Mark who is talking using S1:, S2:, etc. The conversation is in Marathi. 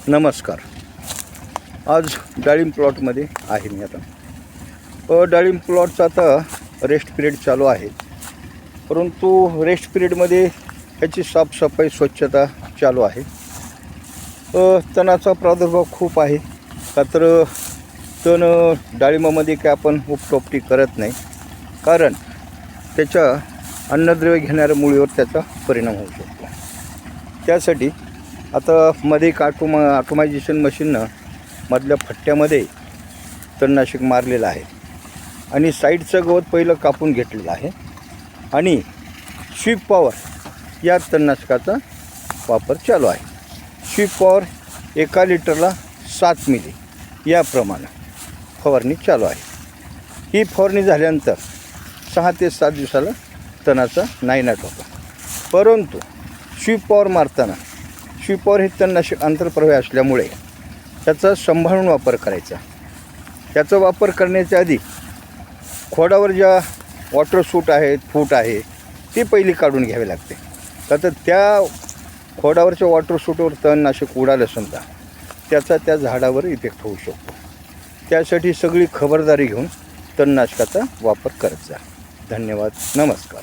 S1: नमस्कार. आज डाळिंब प्लॉटमध्ये आहे मी आता. डाळिंब प्लॉटचा आता रेस्ट पिरियड चालू आहे, परंतु रेस्ट पिरियडमध्ये ह्याची साफसफाई स्वच्छता चालू आहे. तणाचा प्रादुर्भाव खूप आहे का तर तण डाळिंबामध्ये काय आपण उपटोपटी करत नाही, कारण त्याच्या अन्नद्रव्य घेणाऱ्या मुळीवर त्याचा परिणाम होऊ शकतो. त्यासाठी आता मध्ये एक ऑटोमायझेशन मशीननं मधल्या फट्ट्यामध्ये तणनाशक मारलेलं आहे आणि साईडचं गवत पहिलं कापून घेतलेलं आहे आणि स्वीप पॉवर या तणनाशकाचा वापर चालू आहे. स्वीप पॉवर 1 लिटरला 7 मिली याप्रमाणे फवारणी चालू आहे. ही फवारणी झाल्यानंतर 6 ते 7 दिवसाला तणाचा नायनाट होतो. परंतु स्वीप पॉवर मारताना स्वीप पॉवर हे तणनाशक आंतरप्रवाही असल्यामुळे त्याचा सांभाळून वापर करायचा. त्याचा वापर करण्याच्या आधी खोडावर ज्या वॉटर सूट आहेत, फूट आहे, ती पहिली काढून घ्यावी लागते. का तर त्या खोडावरच्या वॉटर सूटवर तणनाशक उडालं समजा, त्याचा त्या झाडावर इफेक्ट होऊ शकतो. त्यासाठी सगळी खबरदारी घेऊन तणनाशकाचा वापर करत जा. धन्यवाद. नमस्कार.